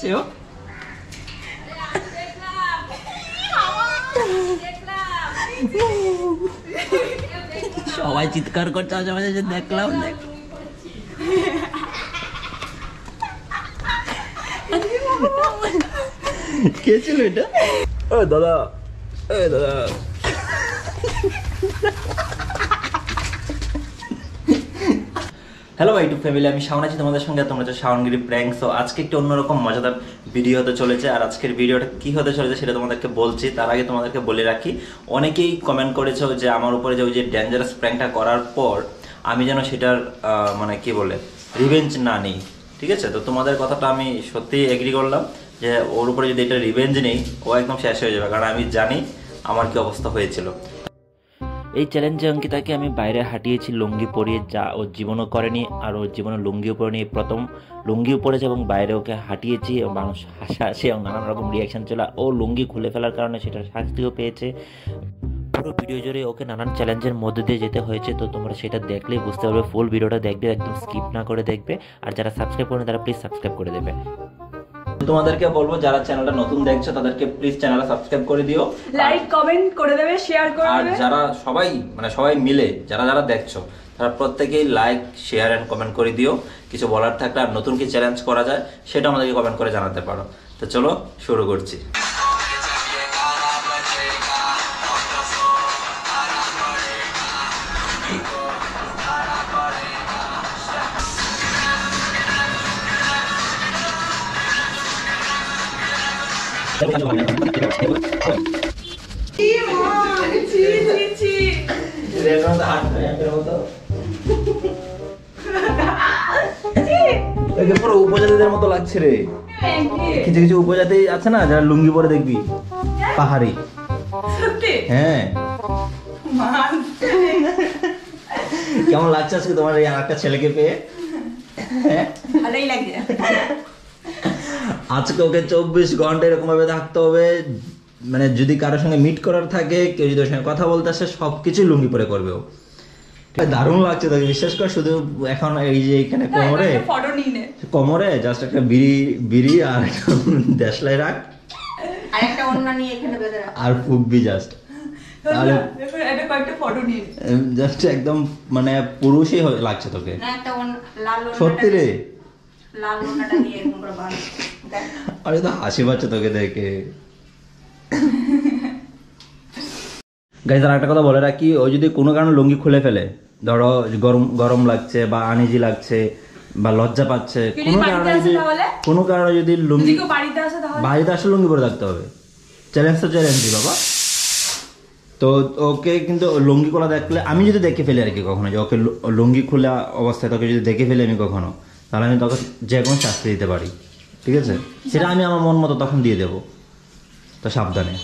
যাচ্ছে ও। সবাই চিৎকার করছে আশেপাশে যে দেখলাম দেখ। কে ছিল এটা? ও দাদা, এ দাদা। হ্যালো ইউটিউব ফ্যামিলি, আমি শাওন আছি তোমাদের সঙ্গে। তোমরা হচ্ছে শাওনগিরি প্র্যাঙ্ক। সো আজকে একটু অন্যরকম মজাদার ভিডিও হতে চলেছে। আর আজকের ভিডিওটা কি হতে চলেছে সেটা তোমাদেরকে বলছি। তার আগে তোমাদেরকে বলে রাখি, অনেকেই কমেন্ট করেছো যে আমার উপরে যে ওই যে ডেঞ্জারাস প্র্যাঙ্কটা করার পর আমি যেন সেটার মানে কি বলে রিভেঞ্জ না নিই। ঠিক আছে, তো তোমাদের কথাটা আমি সত্যিই এগ্রি করলাম যে ওর উপরে যদি এটা রিভেঞ্জ নেই ও একদম শেষ হয়ে যাবে, কারণ আমি জানি আমার কি অবস্থা হয়েছিল। এই চ্যালেঞ্জে অঙ্কিতাকে আমি বাইরে হাঁটিয়েছি লুঙ্গি পরিয়ে, যা ওর জীবনও করেনি। আর ওর জীবনে লুঙ্গিও পরেনি, প্রথম লুঙ্গিও পরেছে এবং বাইরে ওকে হাঁটিয়েছি এবং মানুষ হাসাহাসি এবং নানান রকম রিয়াকশান ছিল। ও লুঙ্গি খুলে ফেলার কারণে সেটা শাস্তিও পেয়েছে। পুরো ভিডিও জুড়ে ওকে নানান চ্যালেঞ্জের মধ্যে দিয়ে যেতে হয়েছে। তো তোমরা সেটা দেখলেই বুঝতে পারবে। ফুল ভিডিওটা দেখবে, একদম স্কিপ না করে দেখবে। আর যারা সাবস্ক্রাইব করেন তারা প্লিজ সাবস্ক্রাইব করে দেবে। তোমাদেরকে বলবো যারা চ্যানেলটা নতুন দেখছো তাদেরকে প্লিজ চ্যানেলটা সাবস্ক্রাইব করে দিও, লাইক কমেন্ট করে দেবে, শেয়ার করে দেবে। আর যারা সবাই মিলে যারা দেখছো তারা প্রত্যেকেই লাইক শেয়ার এন্ড কমেন্ট করে দিও। কিছু বলার থাকলে আর নতুন কি চ্যালেঞ্জ করা যায় সেটা আমাদেরকে কমেন্ট করে জানাতে পারো। তো চলো শুরু করছি। পুরো উপজাতিদের মতো লাগছে রে। কিছু কিছু উপজাতি আছে না যারা লুঙ্গি পরে দেখবি, পাহাড়ি। হ্যাঁ, কেমন লাগছে আজকে তোমার এই একটা ছেলেকে পেয়ে? ভালোই লাগে। আজকে ওকে 24 ঘন্টা এরকম ভাবে থাকতে হবে, মানে যদি কারোর সঙ্গে মিট করার থাকে, কেউ যদি ওর সঙ্গে কথা বলতে আসে, সবকিছু লুঙ্গি পরে করবে ও। দারুণ লাগছে তোকে, বিশ্বাস কর। শুধু এখন এই যে এখানে কোমরে জাস্ট একটা বিড়ি আর দেশলাই রাখ, আর একটা ওড়না নিয়ে এখানে বেঁধে রাখ, আর ফুকবি জাস্ট, তাহলে এটা কয়েকটা ফটো নিয়ে জাস্ট একদম মানে পুরুষই লাগছে তোকে। না একটা লাল ওড়না, সত্যি রে, লাল ওড়নাটা নিয়ে এরকম করে বাঁধ। আরে তো হাসি পাচ্ছে তোকে দেখে। গাইস, আর একটা কথা বলে রাখি, ও যদি কোনো কারণে লুঙ্গি খুলে ফেলে, ধরো গরম লাগছে বা আনইজি লাগছে বা লজ্জা পাচ্ছে, কোনো কারণে যদি লুঙ্গি বাড়িতে আসলে লুঙ্গি পরে থাকতে হবে। চ্যালেঞ্জ তো চ্যালেঞ্জই বাবা। তো ওকে কিন্তু লুঙ্গি খোলা দেখলে, আমি যদি দেখে ফেলি আর কি কখনো, যে ওকে লুঙ্গি খোলা অবস্থায় তোকে যদি দেখে ফেলি আমি কখনো, তাহলে আমি তোকে যে কোনো শাস্তি দিতে পারি। ঠিক আছে, সেটা আমি আমার মন মতো তখন দিয়ে দেবো। তো সাবধানে।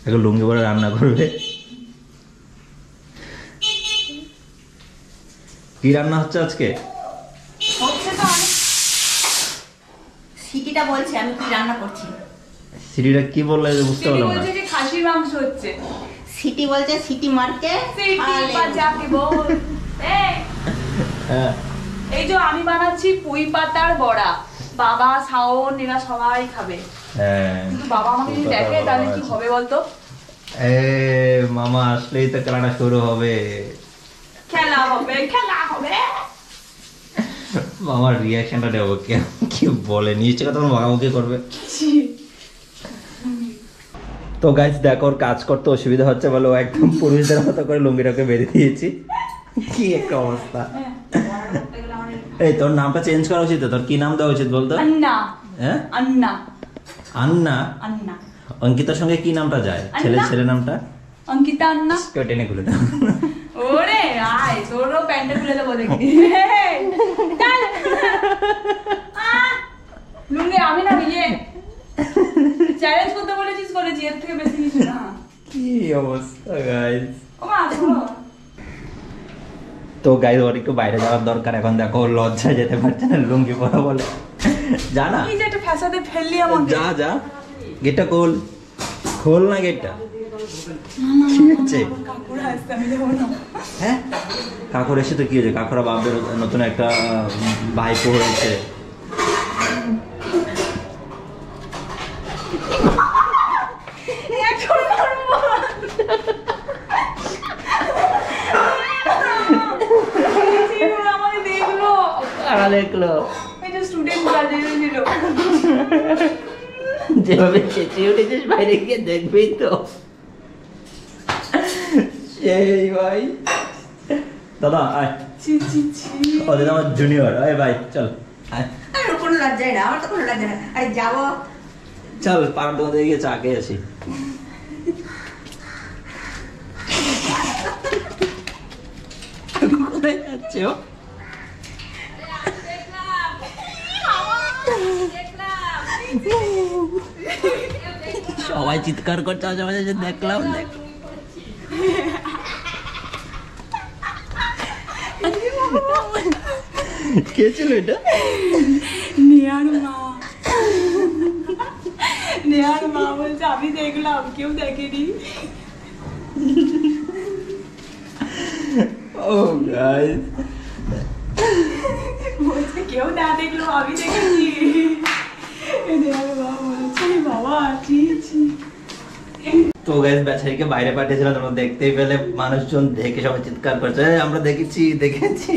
এখন লুঙ্গি পরে রান্না করবে। কি রান্না হচ্ছে আজকে? হচ্ছে তো অনেক। সিটিটা বলছে আমি কি রান্না করছি। সিটিটা কি বললে বুঝতে পারলাম না। বলছে যে খাসির মাংস হচ্ছে। সিটি বলছে সিটি মারকে সিটি বাজাকে বল। হ্যাঁ, এই যে আমি বানাচ্ছি পুঁই পাতার বড়া, বাবা শাওন এরা সবাই খাবে। হ্যাঁ, কিন্তু বাবা আমাকে যদি দেখে তাহলে কি হবে বলতো? মামা আসলেই তো খেলাটা শুরু হবে। খেলা হবে। মামার রিয়াকশনটা দেবো, কি বলে নিশ্চয় কথা বকাবকি করবে। তো গাইস দেখো, ওর কাজ করতে অসুবিধা হচ্ছে বলে ও একদম পুরুষদের মতো করে লুঙ্গিটাকে বেঁধে দিয়েছি। কি একটা অবস্থা। এই তোর নামটা চেঞ্জ করা উচিত। তোর কি নাম দেওয়া উচিত বলতো? আন্না। হ্যাঁ, আন্না। আন্না। আন্না। অঙ্কিতার সঙ্গে কি নামটা যায়? ছেলে নামটা অঙ্কিতা আন্না। টেনে খুলে দাও। ওরে আয়, তোরও প্যান্টটা খুলে দেবো দেখি। লুঙ্গি আমি না নিয়ে চ্যালেঞ্জ করতে করেছি, এর থেকে বেশি কিছু না। কি অবস্থা গাইস। ও মা শোনো, তো গাইস ওর একটু বাইরে যাওয়ার দরকার। এখন দেখো লজ্জা যেতে পারছে না লুঙ্গি পরা বলে। জানা কি যে একটা ফ্যাসাদে ফেললি আমাকে। যা গেটটা খোল না গেটটা। কি হচ্ছে? কাকুরা আসছে, আমি দেবো না। হ্যাঁ, কাকুর এসে তো কি হয়েছে? কাকুরা বাপের নতুন একটা ভাইপো হয়েছে, এখন মারবো। ওরা আমাকে দেখলো। দেখলো এটা স্টুডেন্ট বাজে ছিল। যেভাবে চেঁচিয়ে উঠেছিস বাইরে গিয়ে দেখবেই তো। সেই ভাই দাদা আয়, ছি ছি ছি। ওদের আমার জুনিয়র, আয় ভাই চল আয় আর ওর কোনো লজ্জাই না, আমার তো কোনো লজ্জা না। আরে যাবো। চল পান দোকানে গিয়ে চা খেয়ে আসি। কোথায় যাচ্ছে ও? সবাই চিৎকার করছে আশেপাশে যে দেখলাম দেখ। কে ছিল এটা? নেহার মা। নেহার মা বলছে আমি দেখলাম, কেউ দেখেনি। ও গাইস, বলছে কেউ না দেখলো, আমি দেখেছি। নেহার মা বলছে বাবা ছি ছি। তো গাইস বেচারিকে বাইরে পাঠিয়েছিলাম, তোমরা দেখতেই পেলে, মানুষজন দেখে সবাই চিৎকার করছে "এই, আমরা দেখেছি দেখেছি"।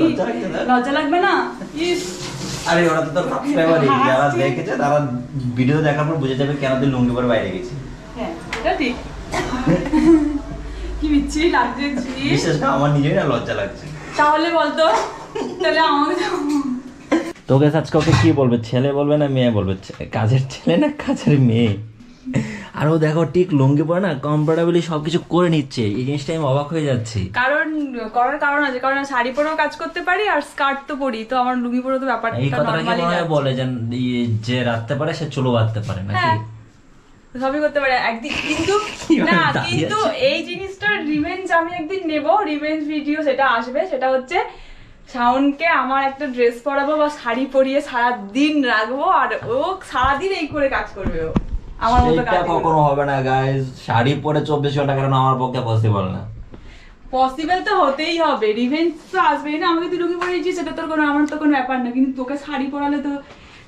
লজ্জা লাগছে না? লজ্জা লাগবে না? ইস, আরে ওরা তো তোর সাবস্ক্রাইবারই, যারা দেখেছে তারা ভিডিও দেখার পর বুঝে যাবে কেন তুই লুঙ্গি পরে বাইরে গেছিস। হ্যাঁ এটা ঠিক। কি বিচ্ছিরি লাগছে ছি। বিশেষ করে আমার নিজেই না লজ্জা লাগছে। তাহলে বলতো, তাহলে আমাকে তো গাইস আজকে ওকে কি বলবে, ছেলে বলবে না মেয়ে বলবে? কাজের ছেলে না কাজের মেয়ে? আর ও দেখো ঠিক লুঙ্গি পরে না কমফোর্টেবলি সবকিছু করে নিচ্ছে, এই জিনিসটা আমি অবাক হয়ে যাচ্ছি। করার কারণ আছে, কারণ আমি শাড়ি পরেও কাজ করতে পারি আর স্কার্ট তো পরি, তো আমার লুঙ্গি পরে তো ব্যাপারটা এই কথাটা কি নরমালি মনে হয় বলে যে রাখতে পারে সে চুলো বাঁধতে পারে নাকি? হ্যাঁ সবই করতে পারে একদিন, কিন্তু কিভাবে না, দাঁড়িয়ে কিন্তু আছে? এই জিনিসটার রিভেঞ্জ আমি একদিন নেব, রিভেঞ্জ ভিডিও সেটা আসবে, সেটা হচ্ছে শাওনকে আমার একটা ড্রেস পরাবো বা শাড়ি পরিয়ে সারাদিন রাখবো আর ও সারাদিন এই করে কাজ করবে, ও আমার মতো কাজ সেটা কখনো হবে না গাইস, শাড়ি পরে 24 ঘন্টা কাটানো আমার পক্ষে পসিবল না। পসিবল তো হতেই হবে, রিভেঞ্জ তো আসবেই না। আমাকে তুই লুঙ্গি পরিয়েছিস সেটা তোর কোনো, আমার তো কোনো ব্যাপার না, কিন্তু তোকে শাড়ি পরালে তো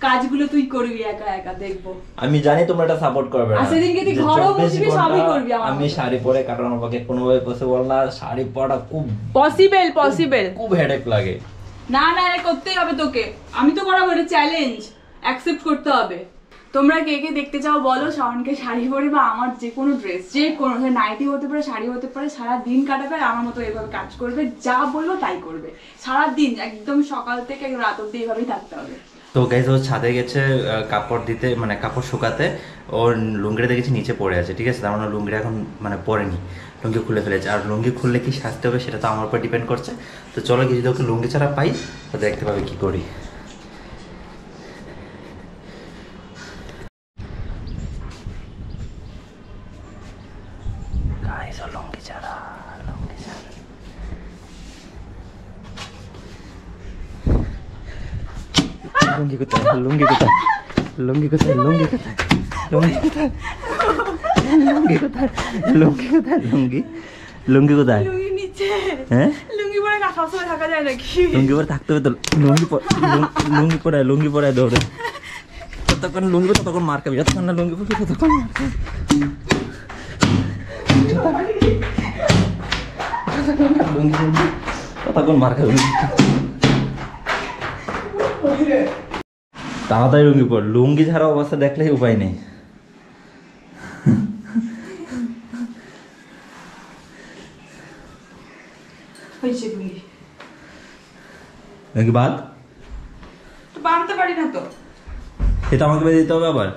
কাজগুলো তুই করবি একা একা, দেখবো। আমি জানি তোমরা এটা সাপোর্ট করবে না, আর সেদিনকে তুই যে ঘরও 24 মুছবি, ঘন্টা সবই করবি আমার আমি মতো। শাড়ি পরে কাটানো আমার পক্ষে কোনোভাবে পসিবল না। শাড়ি পরাটা খুব পসিবল খুব হেডেক লাগে। না না, এটা করতেই হবে তোকে, আমি তো করাবো, এটা চ্যালেঞ্জ অ্যাকসেপ্ট করতে হবে। তোমরা কে কে দেখতে চাও বলো শাওনকে শাড়ি পরে বা আমার যে কোনো ড্রেস, যে কোনো নাইটি হতে পারে, শাড়ি হতে পারে, সারা দিন কাটাবে আর আমার মতো এভাবে কাজ করবে, যা বলবো তাই করবে সারা দিন, একদম সকাল থেকে রাত অব্দি এইভাবেই থাকতে হবে। তো গাইস ও ছাদে গেছে কাপড় দিতে, মানে কাপড় শুকাতে। ওর লুঙ্গিটা দেখেছি নিচে পড়ে আছে, ঠিক আছে, তার মানে লুঙ্গিটা এখন মানে পরেনি, লুঙ্গি খুলে ফেলেছে। আর লুঙ্গি খুললে কি সাজতে হবে সেটা তো আমার উপর ডিপেন্ড করছে। তো চলো কি, যদি ওকে লুঙ্গি ছাড়া পাই তো দেখতে পাবে কি করি। গাইস ও লুঙ্গি ছাড়া, লুঙ্গি ছাড়া। লুঙ্গি কোথায়, লুঙ্গি কোথায়, লুঙ্গি কোথায়, লুঙ্গি কোথায়, লুঙ্গি কোথায়, লুঙ্গি কোথায়, লুঙ্গি কোথায়, লুঙ্গি লুঙ্গি কোথায়? লুঙ্গি নিচে, হ্যাঁ লুঙ্গি পরে সবসময় থাকা যায় নাকি? লুঙ্গি পরে থাকতে হবে তো, লুঙ্গি পরে দৌড়ে, যতক্ষণ লুঙ্গি পরে ততক্ষণ মার খাবি, যতক্ষণ না লুঙ্গি পরে ততক্ষণ মার খাবি, ততক্ষণ মার খাবি। তাড়াতাড়ি লুঙ্গি পর, লুঙ্গি ছাড়া অবস্থা দেখলে উপায় নেই। হয়েছে লুঙ্গি লুঙ্গি বাদ, তো বাঁধতে পারি না তো। সেটা আমাকে বেঁধে দিতে হবে আবার।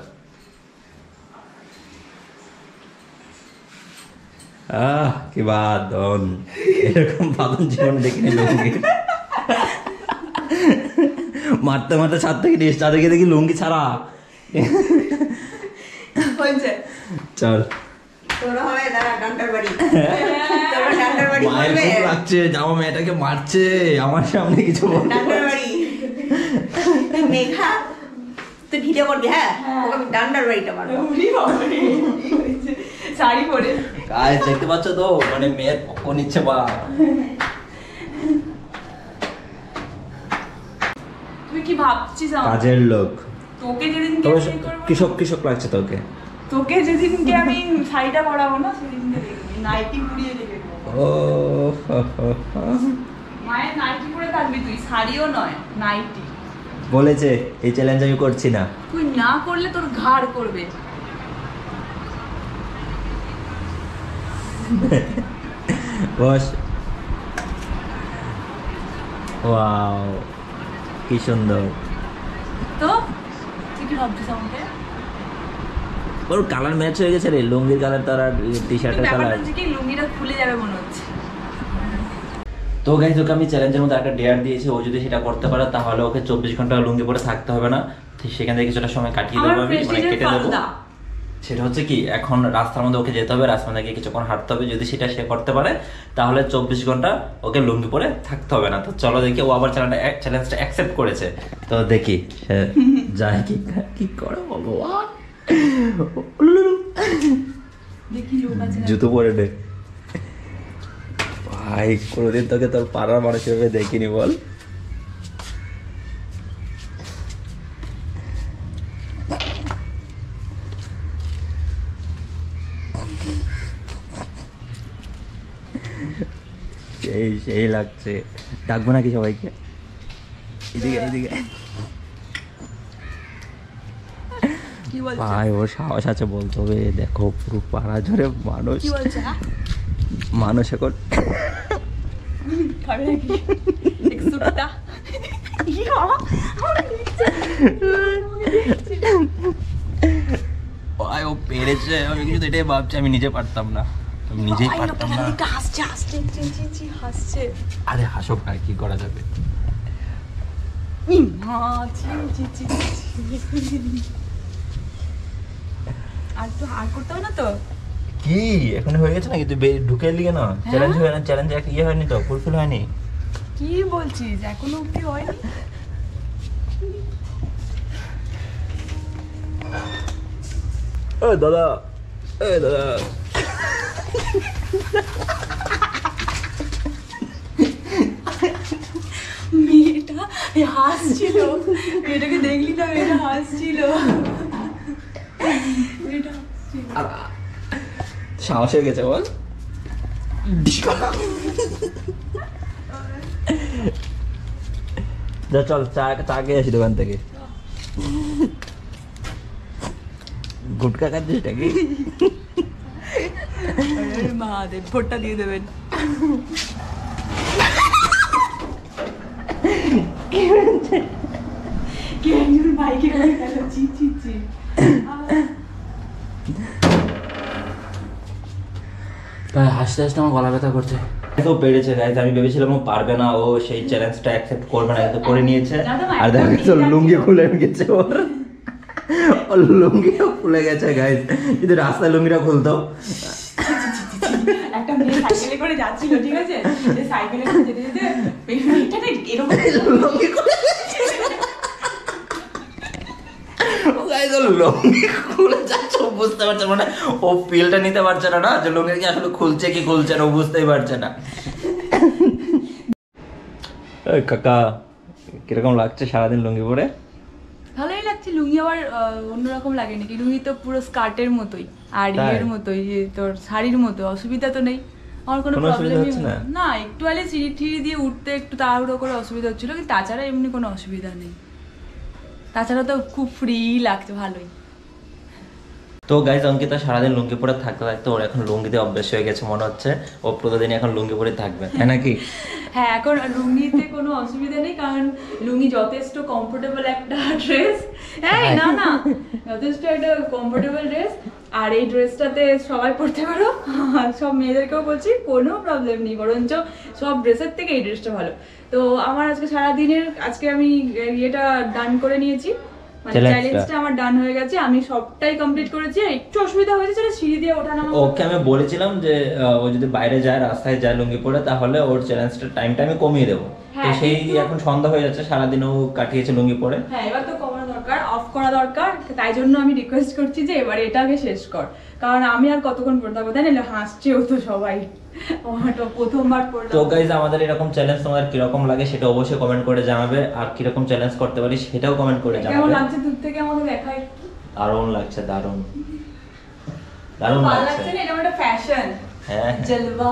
কি বাদন, এরকম বাদন জীবনে দেখিনি লুঙ্গি। মারতে মারতে ছাদ থেকে নিয়ে তাদেরকে দেখি লুঙ্গি ছাড়া। হয়েছে চল তোরা হবে দাঁড়া ডান্ডার বাড়ি, তোরা ডান্ডার বাড়ি মায়ের করবে, খুব লাগছে, জামা মেয়েটাকে মারছে, আমার সামনে কিছু বলতে ডান্ডার পারছে বাড়ি। তুই মেঘা, তুই ভিডিও করবি, হ্যাঁ ওকে আমি ডান্ডার বাড়িটা মারবো। উড়ি বাবা রে, কি হয়েছে? শাড়ি পরে গাইস দেখতে পাচ্ছ তো, মানে মেয়ের পক্ষ নিচ্ছে বা। তুই কি ভাবছিস আমার? কাজের লোক তোকে যেদিন তবে বিয়ে করবো, কৃষক কৃষক লাগছে তোকে। তোকে যেদিনকে আমি শাড়িটা পরাবো না সেদিনকে দেখবি নাইটি পুড়িয়ে দেখে দেবো। ও মায়ের নাইটি পরে থাকবি তুই, শাড়িও নয় নাইটি। বলেছে এই চ্যালেঞ্জ আমি করছি না। তুই না করলে তোর ঘাড় করবে। বস। ওয়াও কি সুন্দর। তো তুই কি ভাবছিস আমাকে? ওর কালার ম্যাচ হয়ে গেছে রে, লুঙ্গির কালার তার আর টি শার্টের কালার। ব্যাপারটা হচ্ছে কি লুঙ্গিটা খুলে যাবে মনে হচ্ছে। তো গাইজ ওকে আমি চ্যালেঞ্জের মধ্যে একটা ডেয়ার দিয়েছি, ও যদি সেটা করতে পারে তাহলে ওকে 24 ঘন্টা লুঙ্গি পরে থাকতে হবে না। সেখান থেকে কিছুটা সময় কাটিয়ে দেবো আমি, মানে কেটে দেবো। সেটা হচ্ছে কি এখন রাস্তার মধ্যে ওকে যেতে হবে, রাস্তার মধ্যে গিয়ে কিছুক্ষণ হাঁটতে হবে। যদি সেটা সে করতে পারে তাহলে 24 ঘন্টা ওকে লুঙ্গি পরে থাকতে হবে না। তো চলো দেখি, ও আবার চ্যালেঞ্জটা অ্যাকসেপ্ট করেছে, তো দেখি সে যায় কি করে ভগবান। দেখি লোক আছে না। জুতো পরে নে ভাই, কোনোদিন তোকে তোর পাড়ার মানুষ হিসেবে দেখিনি বল। সেই লাগছে। ডাকবো নাকি সবাইকে? এদিকে এদিকে কি বলছে? ভাই ওর সাহস আছে বলতে হবে। দেখো পুরো পাড়া জোরে মানুষ, কি বলছে? মানুষ এখন খাবে নাকি একটুটা? ভাই ও পেরেছে, আমি কিন্তু এটাই ভাবছি, আমি নিজে পারতাম না, আমি নিজেই পারতাম না। হাসছে হাসছে হাসছে। আরে হাসো ভাই, কি করা যাবে। আর তো আর করতে হবে না তো? কি এখন হয়ে গেছে নাকি? তুই ঢুকে এলি কেন? চ্যালেঞ্জ হয়ে না, চ্যালেঞ্জ ইয়ে হয়নি তো, ফুলফিল হয়নি। কি বলছিস? এখনো অব্দি হয়নি? দাদা দাদা মেয়েটা হাসছিল, মেয়েটাকে দেখলি না? মেয়েটা হাসছিল। সাহস হয়ে গেছে বল। যা চল চা খেয়ে আসি দোকান থেকে। গুটকা খাচ্ছিস নাকি? মহাদেব ভোটটা দিয়ে দেবেন। কে একজন বাইকে করে গেল, চি চি চি। হাসতে হাসতে আমার গলা ব্যথা করছে। ও পেরেছে গাইজ, আমি ভেবেছিলাম ও পারবে না, ও সেই চ্যালেঞ্জটা অ্যাকসেপ্ট করবে না, কিন্তু করে নিয়েছে। আর দেখা গেছে লুঙ্গি খুলে গেছে ওর লুঙ্গিটা খুলে গেছে গাইজ। যদি রাস্তায় লুঙ্গিটা খুলতো। একটা মেয়ে সাইকেলে করে যাচ্ছিল, ঠিক আছে, সাইকেলে করে যেতে যেতে মেয়েটা এরকম লুঙ্গি খুলে লুঙ্গি খুলে যাচ্ছে, ও বুঝতে পারছে মানে, ও ফিলটা নিতে পারছে না, যে লুঙ্গি কি আসলে খুলছে কি খুলছে না, ও বুঝতেই পারছে না। কাকা কিরকম লাগছে সারাদিন লুঙ্গি পরে? ভালোই লাগছে। লুঙ্গি আবার অন্যরকম লাগে নাকি? লুঙ্গি তো পুরো স্কার্টের মতোই আর ইয়ের মতোই, তোর শাড়ির মতো, অসুবিধা তো নেই আমার, কোনো প্রবলেমই না। একটু আলে সিঁড়ি টিড়ি দিয়ে উঠতে একটু তাড়াহুড়ো করে অসুবিধা হচ্ছিল, কিন্তু তাছাড়া এমনি কোনো অসুবিধা নেই। তাছাড়া তো খুব ফ্রি লাগছে, ভালোই। তো গাইজ অঙ্কিতা সারাদিন লুঙ্গি পরে থাকতে থাকতে ওর এখন লুঙ্গিতে অভ্যেস হয়ে গেছে মনে হচ্ছে, ও প্রতিদিন এখন লুঙ্গি পরে থাকবে, তাই নাকি? হ্যাঁ, এখন লুঙ্গিতে কোনো অসুবিধা নেই, কারণ লুঙ্গি যথেষ্ট কমফোর্টেবল একটা ড্রেস। হ্যাঁ, না না, যথেষ্ট একটা কমফোর্টেবল ড্রেস। আর এই ড্রেসটাতে সবাই পরতে পারো, সব মেয়েদেরকেও বলছি, কোনো প্রবলেম নেই, বরঞ্চ সব ড্রেসের থেকে এই ড্রেসটা ভালো। তো আমার আজকে সারাদিনের আমি ইয়েটা ডান করে নিয়েছি, মানে চ্যালেঞ্জটা আমার ডান হয়ে গেছে, আমি সবটাই কমপ্লিট করেছি। একটু অসুবিধা হয়েছে সেটা সিঁড়ি দিয়ে ওঠা নামা। ওকে আমি বলেছিলাম যে ও যদি বাইরে যায়, রাস্তায় যায় লুঙ্গি পরে, তাহলে ওর চ্যালেঞ্জটা টাইমটা আমি কমিয়ে দেবো। তো সেই এখন সন্ধ্যা হয়ে যাচ্ছে, সারাদিন ও কাটিয়েছে লুঙ্গি পরে। হ্যাঁ, এবার তো কমানো দরকার, অফ করা দরকার। তাই জন্য আমি রিকোয়েস্ট করছি যে এবার এটাকে শেষ কর, কারণ আমি আর কতক্ষণ পড়তে পারবো, তাই না? হাসছেও তো সবাই, প্রথমবার পড়লাম। তো গাইজ আমাদের এরকম চ্যালেঞ্জ তোমাদের কিরকম লাগে সেটা অবশ্যই কমেন্ট করে জানাবে, আর কিরকম চ্যালেঞ্জ করতে পারি সেটাও কমেন্ট করে জানাবে। কেমন লাগছে দূর থেকে আমাকে দেখাই? দারুণ লাগছে, দারুণ। দারুণ ভালো লাগছে। লাগছে না, এটা একটা ফ্যাশন। হ্যাঁ জলবা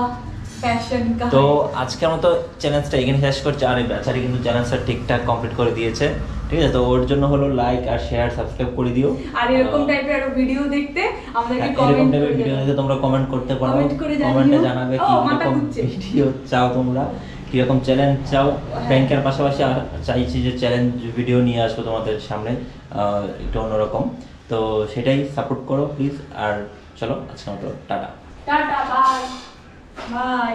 ফ্যাশন কা। তো আজকের মতো চ্যালেঞ্জটা এখানে শেষ করছি। আর এই বেচারি কিন্তু চ্যালেঞ্জটা ঠিকঠাক কমপ্লিট করে দিয়েছে, ঠিক আছে? তো ওর জন্য হলো লাইক আর শেয়ার সাবস্ক্রাইব করে দিও। আর এরকম টাইপের আরো ভিডিও দেখতে আমাদেরকে এরকম কমেন্ট টাইপের করে ভিডিও দেখতে তোমরা কমেন্ট করতে পারো, কমেন্ট করে জানিও। কমেন্টে জানাবে ও, কি মাথা রকম ঘুরছে। ভিডিও চাও তোমরা, কি রকম চ্যালেঞ্জ চাও। প্র্যাঙ্কের পাশাপাশি আর চাইছি যে চ্যালেঞ্জ ভিডিও নিয়ে আসবো তোমাদের সামনে, একটু অন্যরকম। তো সেটাই সাপোর্ট করো প্লিজ। আর চলো আজকের মতো টাটা। Tata, bye bye.